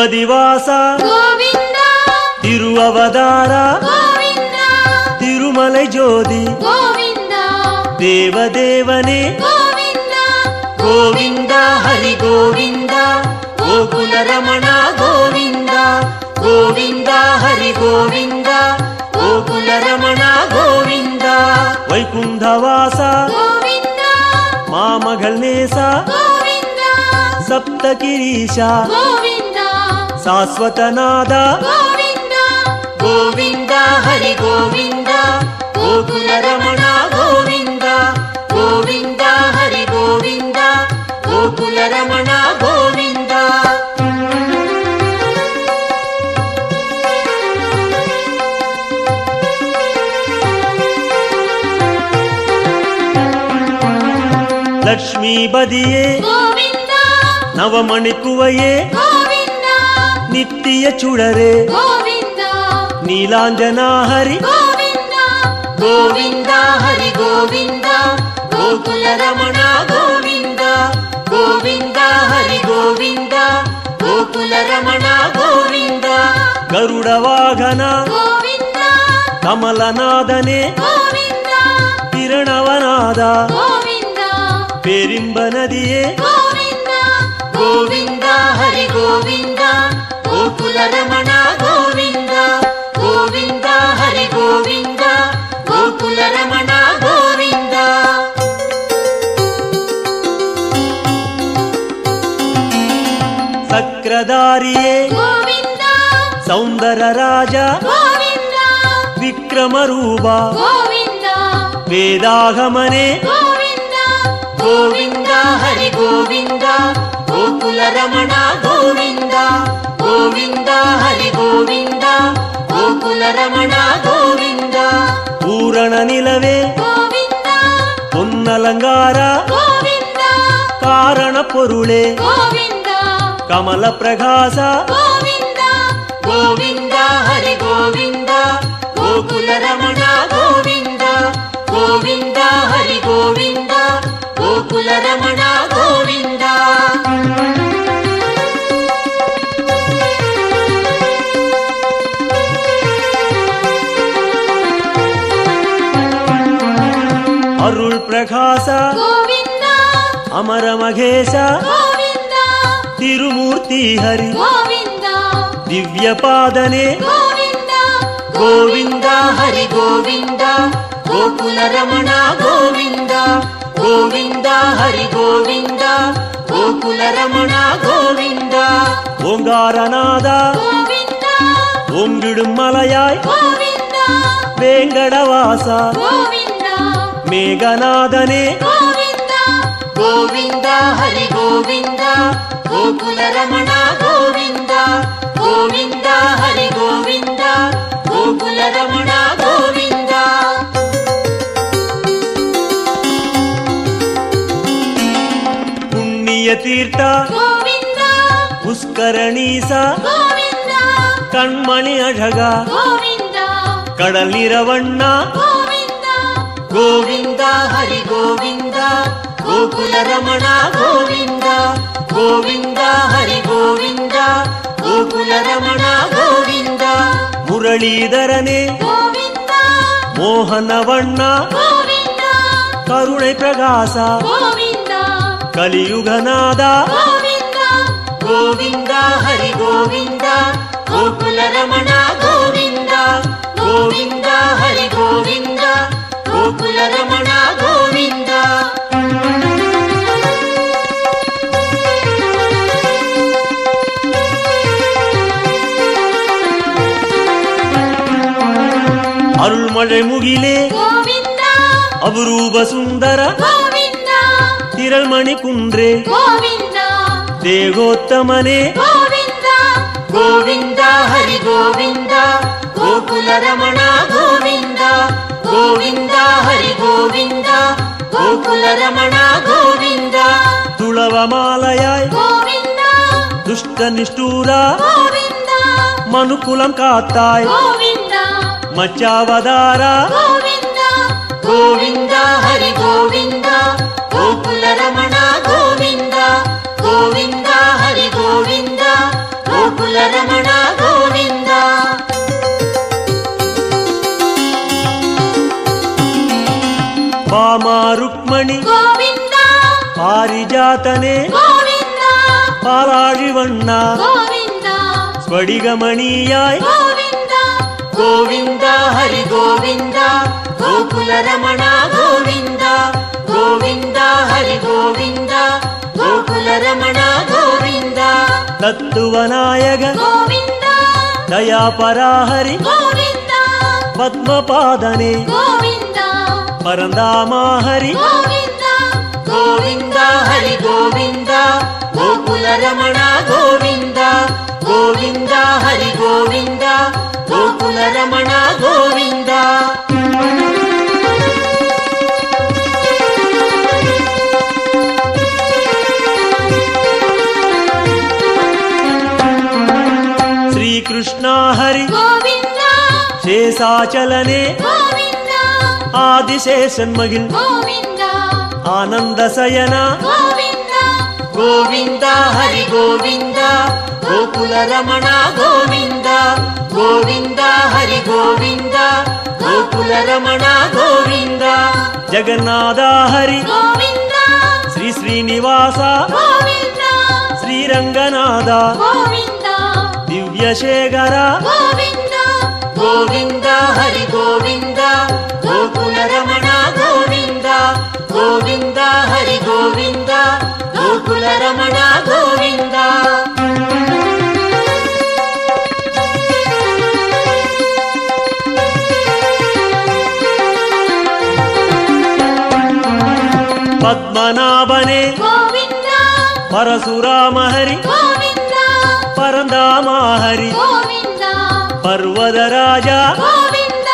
ತಿರುಪದಿವಾಸ ಗೋವಿಂದ ತಿರುವವತಾರ ಗೋವಿಂದ ತಿರುಮಲೈ ಜ್ಯೋತಿ ಗೋವಿಂದ ದೇವದೇವನೇ ಗೋವಿಂದ ಗೋವಿಂದ ಹರಿ ಗೋವಿಂದ ಗೋಕುಲ ರಮಣ ಗೋವಿಂದ ಗೋವಿಂದ ಹರಿ ಗೋವಿಂದ ಗೋಕುಲ ರಮಣ ಗೋವಿಂದ ವೈಕುಂಠವಾಸ ಗೋವಿಂದ ಮಾಮಗಳ್ ನೇಸ ಗೋವಿಂದ ಸಪ್ತಗಿರೀಶ ಗೋವಿಂದ ಶಾಶ್ವತನಾದ ಗೋವಿಂದ ಗೋವಿಂದ ಹರಿ ಗೋವಿಂದ ಗೋಕುಲ ರಮಣ ಗೋವಿಂದ ಗೋವಿಂದ ಹರಿ ಗೋವಿಂದ ಗೋಕುಲ ರಮಣ ಗೋವಿಂದ ಲಕ್ಷ್ಮೀ ಬದಿಯೇ ಗೋವಿಂದ ನವಮಣಿಕುವಯೇ ಗೋವಿಂದ ನಿತ್ಯ ಚುಡರೆ ಗೋವಿಂದ ನೀಲಾಂಜನ ಹರಿ ಗೋವಿಂದ ಗೋವಿಂದ ಹರಿ ಗೋವಿಂದ ಗೋಕುಲ ರಮಣ ಗೋವಿಂದ ಗೋವಿಂದ ಹರಿ ಗೋವಿಂದ ಗೋಕುಲ ರಮಣ ಗೋವಿಂದ ಗರುಡ ವಾಹನ ಗೋವಿಂದ ಕಮಲನಾದನೆ ಗೋವಿಂದ ಕಿರಣವನಾದ ಗೋವಿಂದ ಪೇರಿಂಬ ನದಿಯೇ ಗೋವಿಂದ ಗೋವಿಂದ ಹರಿ ಗೋವಿಂದ ಗೋಕುಲ ರಮಣ ಗೋವಿಂದ ಗೋವಿಂದ ಹರಿ ಗೋವಿಂದ ಗೋಕುಲ ರಮಣ ಗೋವಿಂದ ಸಕ್ರಧಾರಿಯೇ ಗೋವಿಂದ ಸೌಂದರ ರಾಜ ಗೋವಿಂದ ವಿಕ್ರಮ ರೂಪ ಗೋವಿಂದ ವೇದಾಗಮನೆ ಗೋವಿಂದ ಗೋವಿಂದ ಹರಿ ಗೋವಿಂದ ಗೋಕುಲ ರಮಣ ಗೋವಿಂದ ಗೋವಿಂದ ಹರಿ ಗೋವಿಂದ ಗೋಕುಲ ರಮಣ ಗೋವಿಂದ ಪೂರಣ ನಿಲವೇ ಗೋವಿಂದ ಹೊನ್ನಲಂಗಾರ ಗೋವಿಂದ ಕಾರಣ ಪೊರುಳೆ ಗೋವಿಂದ ಕಮಲ ಪ್ರಕಾಶ ಗೋವಿಂದ ಗೋವಿಂದ ಹರಿ ಗೋವಿಂದ ಗೋಕುಲ ರಮಣ ಗೋವಿಂದ ಗೋವಿಂದ ಹರಿ ಗೋವಿಂದ ಗೋಕುಲ ರಮಣ ಗೋವಿಂದ ಅರುಳ್ ಪ್ರಕಾಶ ಗೋವಿಂದ ಅಮರ ಮಹೇಶ ಗೋವಿಂದ ತಿರುಮೂರ್ತಿ ಹರಿ ಗೋವಿಂದ ದಿವ್ಯ ಪಾದನೆ ಗೋವಿಂದ ಗೋವಿಂದ ಹರಿ ಗೋವಿಂದ ಗೋಕುಲ ರಮಣ ಗೋವಿಂದ ಗೋವಿಂದ ಹರಿ ಗೋವಿಂದ ಗೋಕುಲ ರಮಣ ಗೋವಿಂದ ಓಂಗಾರನಾದ ಗೋವಿಂದ ಓಂಗಿಡುಂ ಮಲಯಾಯ್ ಗೋವಿಂದ ವೇಂಗಡವಾಸ ಗೋವಿಂದ ಮೇಘನಾದನೆ ಗೋವಿಂದ ಗೋವಿಂದ ಹರಿ ಗೋವಿಂದ ಗೋಕುಲ ರಮಣ ಗೋವಿಂದ ಗೋವಿಂದ ಹರಿ ಗೋವಿಂದ ಗೋಕುಲ ರಮಣ ಗೋವಿಂದ ಪುಣ್ಯ ತೀರ್ಥ ಗೋವಿಂದ ಪುಷ್ಕರಣೀಸ ಗೋವಿಂದ ಕಣ್ಮಣಿ ಅಢಗ ಗೋವಿಂದ ಕಡಲಿರವಣ್ಣ ಗೋವಿಂದ ಗೋವಿಂದ ಹರಿ ಗೋವಿಂದ ಗೋಕುಲ ರಮಣ ಗೋವಿಂದ ಗೋವಿಂದ ಹರಿ ಗೋವಿಂದ ಗೋಕುಲ ರಮಣ ಗೋವಿಂದ ಮುರಳೀಧರನೇ ಗೋವಿಂದ ಮೋಹನವಣ್ಣ ಗೋವಿಂದ ಕರುಣೆ ಪ್ರಕಾಶ ಗೋವಿಂದ ಕಲಿಯುಗನಾದ ಗೋವಿಂದ ಗೋವಿಂದ ಹರಿ ಗೋವಿಂದ ಗೋಕುಲ ರಮಣ ಗೋವಿಂದ ಗೋವಿಂದ ಹರಿ ಗೋವಿಂದ ಗೋಕುಲ ರಮಣ ಗೋವಿಂದ ಅರುಳ್ಮಳೆ ಮುಗಿಲೆ ಗೋವಿಂದ ಅಪರೂಪ ಸುಂದರ ಗೋವಿಂದ ತಿರಳ್ಮಣಿ ಕುಂಡ್ರೆ ಗೋವಿಂದ ದೇಗೋತ್ತಮನೆ ಗೋವಿಂದ ಗೋವಿಂದ ಹರಿ ಗೋವಿಂದ ಗೋಕುಲ ರಮಣ ಗೋವಿಂದ ಗೋವಿಂದ ಹರಿ ಗೋವಿಂದ ಗೋಕುಲ ರಮಣ ಗೋವಿಂದ ತುಳವ ಮಾಲಯಾಯ್ ಗೋವಿಂದ ದುಷ್ಟ ನಿಷ್ಠೂರ ಗೋವಿಂದ ಮನುಕುಲಂ ಕಾತ್ತಾಯ್ ಗೋವಿಂದ ಮಚ್ಚಾವದಾರ ಗೋವಿಂದ ಗೋವಿಂದ ಹರಿ ಗೋವಿಂದ ಗೋಕುಲ ರಮಣ ಗೋವಿಂದ ಗೋವಿಂದ ಹರಿ ಗೋವಿಂದ ಗೋಕುಲ ಗೋಕುಲ ರಮಣ ಗೋವಿಂದ. ವಾಮ ರುಕ್ಮಣಿ ಗೋವಿಂದ ಪಾರಿಜಾತನೆ ಗೋವಿಂದ ಪಾಲಾழிವಣ್ಣ ಗೋವಿಂದ ಸ್ಫಟಿಗಮಣಿಯಾಯ್ ಗೋವಿಂದ. ಗೋವಿಂದ ಹರಿ ಗೋವಿಂದ ಗೋಕುಲ ರಮಣ ಗೋವಿಂದ ಗೋವಿಂದ ಹರಿ ಗೋವಿಂದ ಗೋಕುಲ ರಮಣ ಗೋವಿಂದ. ತತ್ತುವನಾಯಕ ಗೋವಿಂದ ದಯಾಪರಾಹರಿ ಗೋವಿಂದ ಪದ್ಮಪಾದನೆ ಗೋವಿಂದ ಪರಂದಾಮ ಹರಿ ಗೋವಿಂದ. ಗೋವಿಂದ ಹರಿ ಗೋವಿಂದ ಗೋಕುಲ ರಮಣ ಗೋವಿಂದ ಗೋವಿಂದ ಹರಿ ಗೋವಿಂದ ಗೋಕುಲ ರಮಣ ಗೋವಿಂದ. ಶ್ರೀಕೃಷ್ಣ ಹರಿ ಗೋವಿಂದ ಶೇಷಾಚಲನೆ ಗೋವಿಂದ ಆದಿಶೇಷನ್ಮಗಿಲ್ ಗೋವಿಂದ ಆನಂದ ಸಯನ ಗೋವಿಂದ. ಗೋವಿಂದ ಹರಿ ಗೋವಿಂದ ಗೋಕುಲ ರಮಣ ಗೋವಿಂದ ಗೋವಿಂದ ಹರಿ ಗೋವಿಂದ ಗೋಕುಲ ರಮಣ ಗೋವಿಂದ. ಜಗನ್ನಾಥ ಹರಿ ಗೋವಿಂದ ಶ್ರೀ ಶ್ರೀನಿವಾಸ ಗೋವಿಂದ ಶ್ರೀರಂಗನಾಥ ಗೋವಿಂದ ದಿವ್ಯಶೇಖರ ಗೋವಿಂದ. ಗೋವಿಂದ ಹರಿ ಗೋವಿಂದ ಗೋಕುಲ ರಮಣ ಗೋವಿಂದ ಗೋವಿಂದ ಹರಿ ಗೋವಿಂದ ಗೋಕುಲ ರಮಣ ಗೋವಿಂದ. ಪದ್ಮನಾಭನೆ ಗೋವಿಂದ ಪರಶುರಾಮ ಹರಿ ಗೋವಿಂದ ಪರಂದಾಮ ಹರಿ ಗೋವಿಂದ ಪರ್ವದ ರಾಜ ಗೋವಿಂದ.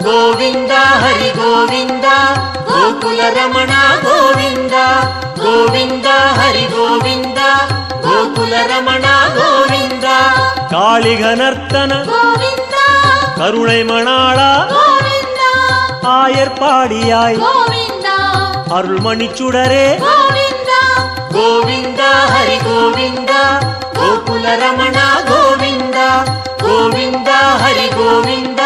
ಗೋವಿಂದ ಹರಿ ಗೋವಿಂದ ಗೋಕುಲ ರಮಣ ಗೋವಿಂದ ಗೋವಿಂದ ಹರಿ ಗೋವಿಂದ ಗೋಕುಲ ರಮಣ ಗೋವಿಂದ. ಕಾಳಿಗನರ್ತನ ಗೋವಿಂದ கருணை மணாளா ಗೋವಿಂದ ஆயர்பாடியாய் ಗೋವಿಂದ அருள்மணிச்சுடரே ಗೋವಿಂದ. கோவிந்த ஹரி கோவிந்த கோகுல ரமண கோவிந்த கோவிந்த ஹரி கோவிந்த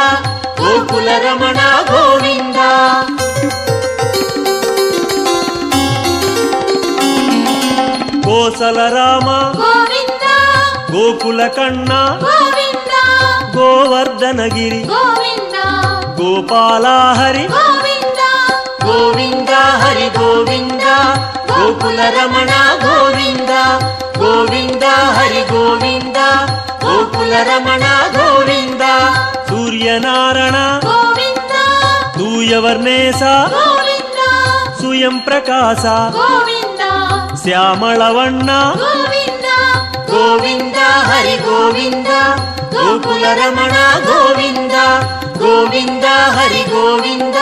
கோகுல ரமண கோவிந்த. கோசல ராம ಗೋವಿಂದ கோகுல கண்ணா ಗೋವಿಂದ கோவர்தனகிரி ಗೋವಿಂದ கோபால ஹரி ಗೋವಿಂದ கோவிந்த ஹரி கோவிந்த கோகுல ரமண கோவிந்த கோவிந்த ஹரி கோவிந்த கோகுல ரமண கோவிந்த. சூரியநாராயண ಗೋವಿಂದ தூயவர்ணேச ಗೋವಿಂದ சுயம் பிரகாச ಗೋವಿಂದ ಶ್ಯಾಮಳವಣ್ಣ ಗೋವಿಂದ கோவிந்த ஹரி கோவிந்த கோகுல ரமண கோவிந்த கோவிந்த ஹரி கோவிந்த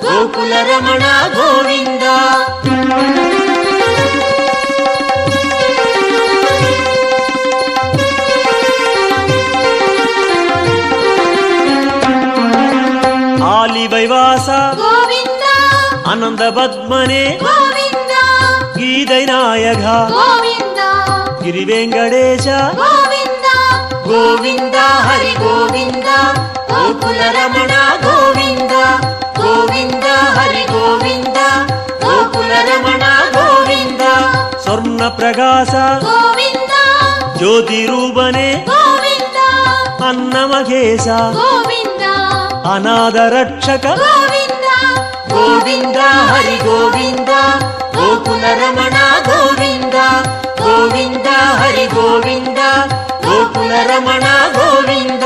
கோகுல ரமண கோவிந்த. ஆலிவைவாச ಗೋವಿಂದ அனந்த பத்மனே ಗೋವಿಂದ கீதை நாயக ಗೋವಿಂದ ಗಿರಿವೆಂಕಟೇಶ ಗೋವಿಂದ கோவிந்த ஹரி கோவிந்த கோகுல ரமண கோவிந்த கோவிந்த ஹரி கோவிந்த கோகுல ரமண கோவிந்த. ಸ್ವರ್ಣ ಪ್ರಕಾಶ ಗೋವಿಂದ ಜ್ಯೋತಿ ರೂಪನೆ ಗೋವಿಂದ ಅನ್ನಮಘೇಶ ಗೋವಿಂದ ಅನಾಥ ರಕ್ಷಕ ಗೋವಿಂದ ಗೋವಿಂದ ಹರಿ ಗೋವಿಂದ ಗೋಕುಲ ರಮಣ ಗೋವಿಂದ ಗೋವಿಂದ ಹರಿ ಗೋವಿಂದ ಗೋಕುಲ ರಮಣ ಗೋವಿಂದ.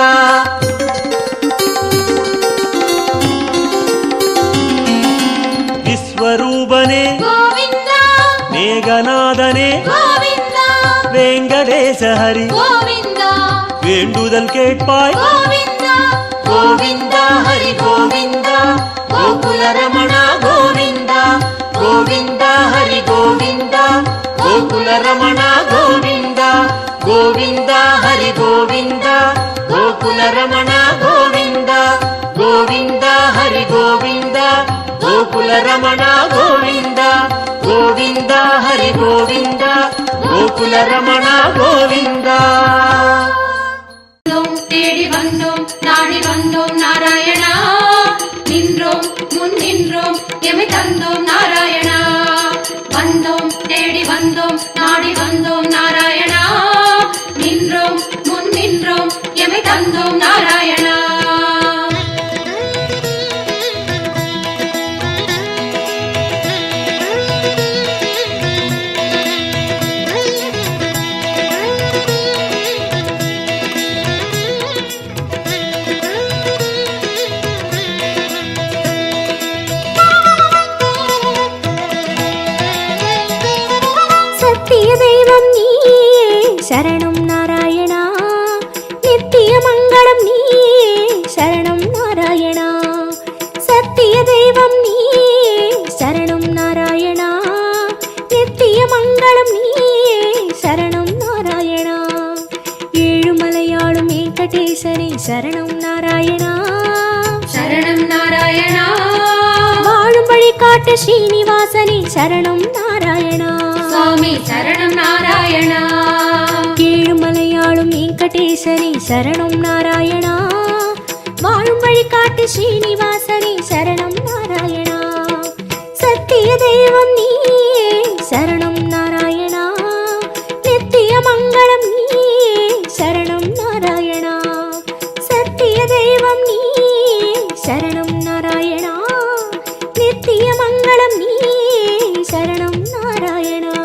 ವಿಶ್ವರೂಪನೆ ಗೋವಿಂದ ಮೇಘನಾದನೆ ಗೋವಿಂದ ವೆಂಕಟೇಶ ಹರಿ ಗೋವಿಂದ வேண்டுதல் கேட்பாய் ಗೋವಿಂದ கோவிந்த ஹரி கோவிந்த கோகுல ரமண கோவிந்த கோவிந்த ஹரி கோவிந்த கோகுல ரமண கோவிந்த கோவிந்த ஹரி கோவிந்த கோகுல ரமண கோவிந்த கோவிந்த ஹரி கோவிந்த கோகுல ரமண கோவிந்த கோவிந்த ஹரி கோவிந்த கோகுல ரமண கோவிந்த. தேடி வந்தோம் நாடி வந்தோம் நாராயணா நின்றோம் முன் நின்றோம் எமை தந்தோம் நாராயணா வந்தோம் தேடி வந்தோம் நாடி வந்தோம் நாராயணா நின்றோம் முன் நின்றோம் எமை தந்தோம் நாராயணா சத்திய தெய்வம் நீயே சரணம் நாராயணா நித்திய மங்களம் நீயே சரணம் நாராயணா சத்திய தெய்வம் நீயே சரணம் நாராயணா நித்திய மங்களம் நீயே சரணம் நாராயணா ஏழுமலையாளும் வெங்கடேசனே சரணம் நாராயணா சரணம் நாராயணா வாழும் வழி காட்டு ஸ்ரீனிவாசனே சரணம் நாராயணா சுவாமி சரணம் நாராயணா ஏழுமலையாளும் வெங்கடேசனே சரணம் நாராயணா வாழும் வழி காட்டு ஸ்ரீனிவாசனே சரணம் நாராயணா சத்திய தெய்வம் நீயே சரணம் நாராயணா நித்திய மங்களம் நீயே சரணம் நாராயணா சத்திய தெய்வம் நீயே சரணம் நாராயணா நித்திய மங்களம் நீயே சரணம் நாராயணா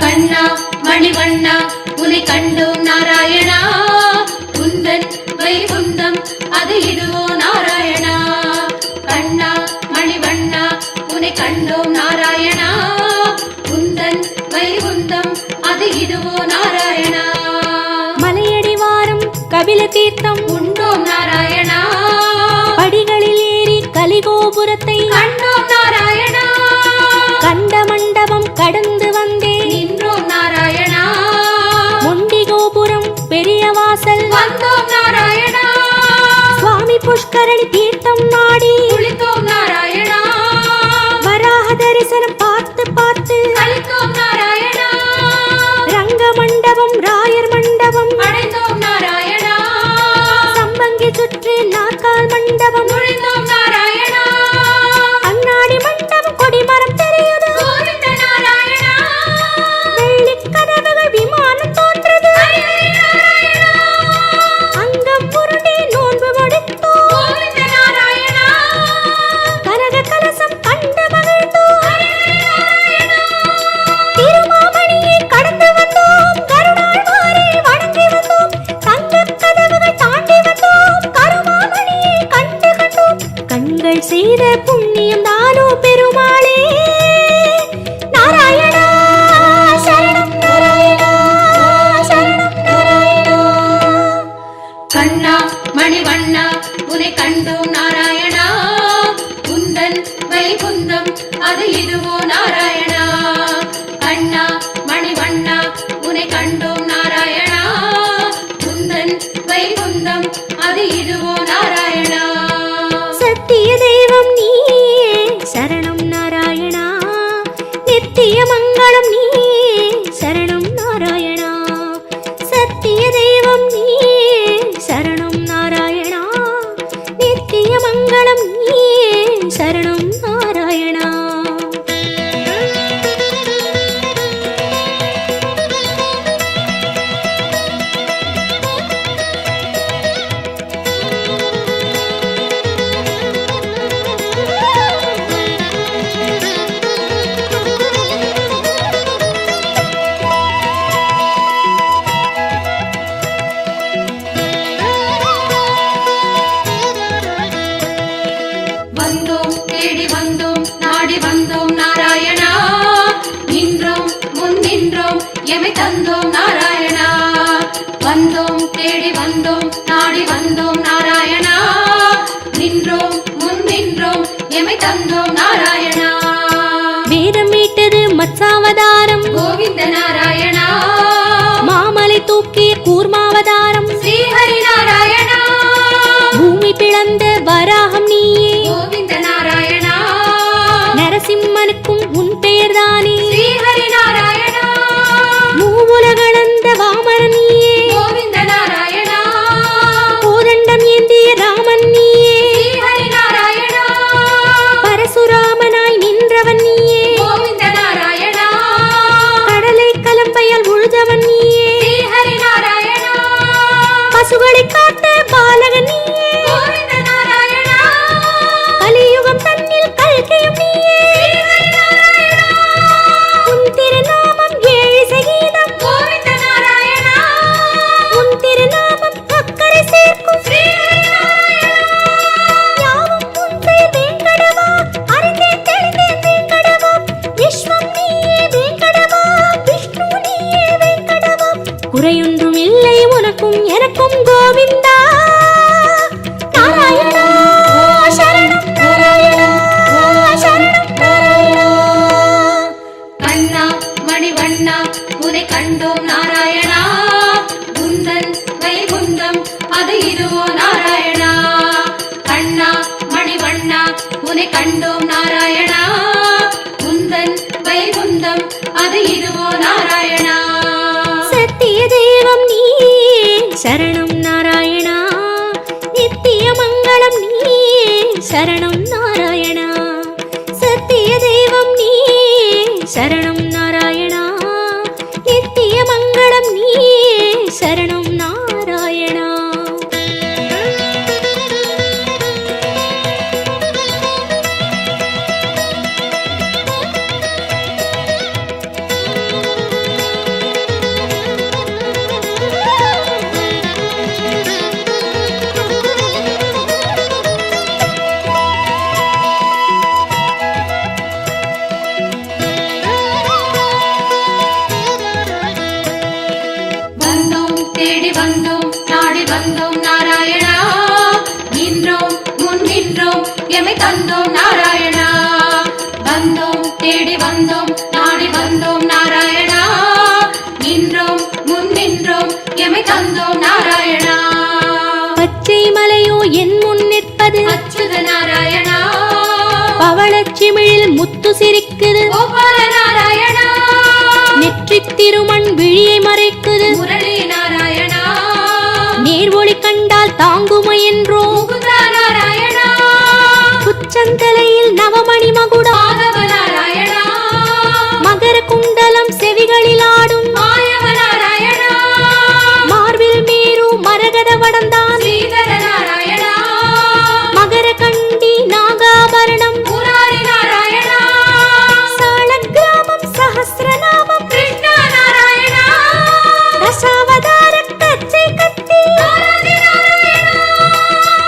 கண்ணா மணிவண்ணா உன்னை கண்டோம் நாராயணா குந்தன் வைகுந்தம் அது இதுவோ நாராயணா கண்ணா மணிவண்ணா உன்னை கண்டோம் நாராயணா குந்தன் வைகுந்தம் அது இதுவோ நாராயணா மலையடி வாரம் கபில தீர்த்தம் உண்டோம் நாராயணா படிகளில் ஏறி கலிகோபுரத்தை கண்டோம் நாராயணா கண்ட மண்டபம் கடந்து வந்தேன் நின்றோம் நாராயணா முண்டி கோபுரம் பெரிய வாசல் வந்தோம் நாராயணா சுவாமி புஷ்கரணி தீர்த்தம் நாடி குளித்தோம் நாராயணா வராக தரிசனம் பார்த்து பார்த்து கலித்தோம் நாராயணா ரங்க மண்டபம் ராயர் மண்டபம் அடைந்தோம் நாராயணா சம்பங்கி சுற்றி நாற்கால் மண்டபம் நுழைந்தோம் நாராயணா அண்ணாடி மண்டபம் கொடிமரம் தெரியுது கோவிந்த நாராயணா வெள்ளி கதவுகள் விமானம் தோன்றது ஹரி நாராயணா அங்கம் புரண்டி நோன்பு முடித்தோம் கோவிந்த நாராயணா கனக கலசம் கண்டு மகிழ்ந்தோம் நாராயணா திருமாமணியை கடந்து வந்தோம் கருணாழ்வாரை வணங்கி வந்தோம் தங்க கதவுகள் தாண்டி வந்தோம் கருமாமணியை கண்டு கண்டோம் கண்கள் செய்த புண்ணியம் தானோ பெருமாளே நாராயணா சரணம் நாராயணா சரணம் நாராயணா கண்ணா மணிவண்ணா உன்னை கண்டோம் நாராயணா குந்தன் வைகுந்தம் அது இதுவோ நாராயணா கண்ணா மணிவண்ணா உன்னை கண்டோம் நாராயணா குந்தன் வைகுந்தம் அது இதுவோ நாராயணா சத்திய தெய்வம் நீயே சரணம் நாராயணா நித்திய மங்களம் நீயே சரணம் நாராயணா சத்திய தெய்வம் நீயே சரணம் நாராயணா நித்திய மங்களம் நீயே சரணம் நாராயணா வந்தோம் தேடி வந்தோம் நாடி வந்தோம் நாராயணா நின்றோம் முன் நின்றோம் எமை தந்தோம் நாராயணா வந்தோம் தேடி வந்தோம் நாடி வந்தோம் நாராயணா நின்றோம் முன்னின்றோம் எமை தந்தோம் நாராயணா. வேதம் மீட்டது மத்சாவதாரம் கோவிந்த நாராயணா. மாமலை தூக்கிய கூர்மாவதாரம் ஸ்ரீஹரி நாராயணா. பூமி பிளந்த வராகம் நீயே கோவிந்த நாராயணா. நரசிம்மனுக்கும் உன் பெயர்தானே ஸ்ரீஹரி நாராயணா. மூவுலகளந்த வாமரன் நீயே கோவிந்த நாராயணா. கோதண்டம் ஏந்திய ராமன் நீயே ஸ்ரீஹரி நாராயணா. பரசுராமனாய் நின்றவன் நீயே கோவிந்த நாராயணா. கடலை கலம்பையால் உழுதவன் நீயே ஸ்ரீஹரி நாராயணா. பசுகளை காத்த பாலகன் நீயே கோவிந்த நாராயணா. கலியுகம் தன்னில் கல்கையும் நீயே ஸ்ரீஹரி நாராயணா. உன் திருநாமம் ஏழு சகீதம் கோவிந்த நாராயணா. உன் திருநாமம் அக்கறை சேர்க்கும் ஸ்ரீஹரி நாராயணா. யாவும் உன் பெயர் வேங்கடவா அறிந்தேன் தெளிந்தேன் வேங்கடவா விஸ்வம் நீயே வேங்கடவா விஷ்ணு நீயே வேங்கடவா குறையொன்றும் இல்லை உனக்கும் எனக்கும் கோவிந்தா நாராயணா சரணம் நாராயணா சரணம் நாராயணா. கண்ணா மணிவண்ணா உனை கண்டோம் நாராயணா. குந்தன் வைகுந்தம் அது இதுவோ நாராயணா. கண்ணா மணிவண்ணா உனை கண்டோம் நாராயணா. குந்தன் வைகுந்தம் அது இதுவோ நாராயணா. சத்திய தெய்வம் நீயே சரணம் நாராயணா நித்திய மங்களம் நீயே சரணம் நாராயணா. சத்திய தெய்வம் நீயே சரணம் நாராயணா நித்திய மங்களம் நீயே சரணம் நாராயணா. வந்தோம் தேடி வந்தோம் நாடி வந்தோம் நாராயணா. நின்றோம் முன் நின்றோம் எமை தந்தோம் நாராயணா. வந்தோம் தேடி வந்தோம் நாடி வந்தோம் நாராயணா. நின்றோம் முன் நின்றோம் எமை தந்தோம் நாராயணா. பச்சை மலையோ என் முன் நிற்பது அச்சுத நாராயணா. பவளச்சிமிழில் முத்து சிரிக்குது கோபால நாராயணா. நெற்றித் திருமண் விழியை மறைக்குது முரளி நாராயணா. நேர்வொளி கண்டால் தாங்குமை என்றோ முகுந்தா நாராயணா. குச்சந்தலையில் நவமணி மகுடம் மாதவ நாராயணா. மகர குண்டலம் செவிகளில் ஆடும் மாயவ நாராயணா. மார்பில் மேரு மரகத வடந்தான் ஸ்ரீதர நாராயணா. மகர கண்டி நாகாபரணம் முராரி நாராயணா. சாளக்கிராமம் சஹஸ்ரநாமம் கிருஷ்ணா நாராயணா. தசாவதார கச்சை கத்தி ஆதி நாராயணா.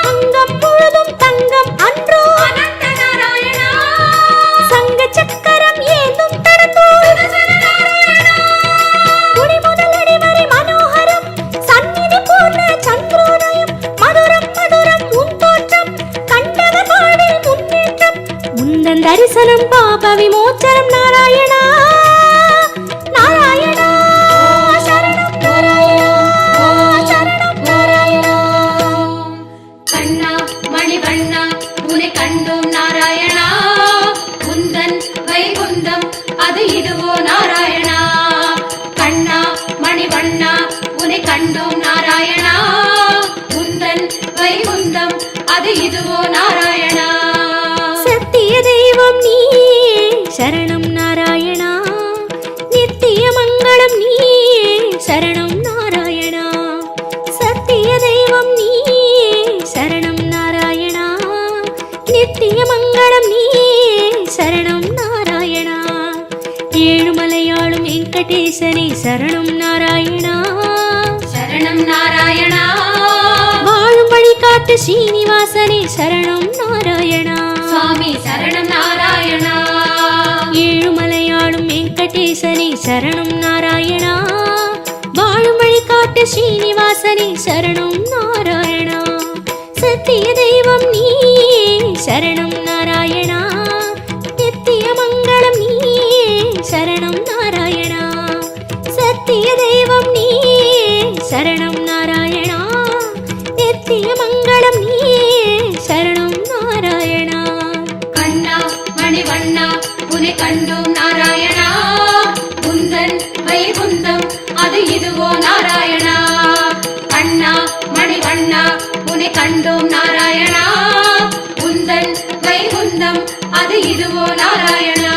அங்கம் முழுதும் தங்கம் அன்றோ அனந்த நாராயணா. சங்க சக்கரம் ஏந்தும் தடந்தோ சுதர்சன நாராயணா. குடி முதலடி வரை மனோகரம் சந்நிதி பூர்ண சந்திரோதயம் மதுரம் மதுரம் உன் தோற்றம் கண்டவர் வாழ்வில் முன்னேற்றம் முந்தன் தரிசனம் பாப விமோச்சனம் நாராயணா நாராயணா சரணம் நாராயணா சரணம் நாராயணா. கண்ணா மணிவண்ணா உனை கண்டோம் நாராயணா. குந்தன் வைகுந்தம் அது இதுவோ நாராயணா. கண்ணா மணிவண்ணா உனை கண்டோம் நாராயணா. குந்தன் வைகுந்தம் அது இதுவோ நாராயணா. சத்திய தெய்வம் நீயே சரணம் நாராயணா நித்திய மங்களம் நீயே சரணம் நாராயணா. சத்திய தெய்வம் நீயே சரணம் நாராயணா நித்திய மங்களம் நீயே சரணம் நாராயணா. ஏழுமலையாளும் வெங்கடேசனே சரணம் நாராயணா. சரணம் நாராயணா. வாழும் வழிகாட்டு ஸ்ரீனிவாசனே சரணம் நாராயணா. சுவாமி சரணம் நாராயணா. ஏழுமலையாளும் வெங்கடேசனே சரணம் நாராயணா. வாழும் வழிகாட்டு ஸ்ரீனிவாசனே சரணம் நாராயணா. சத்திய தெய்வம் நீயே சரணம் வைகுந்தம் அது இதுவோ நாராயணா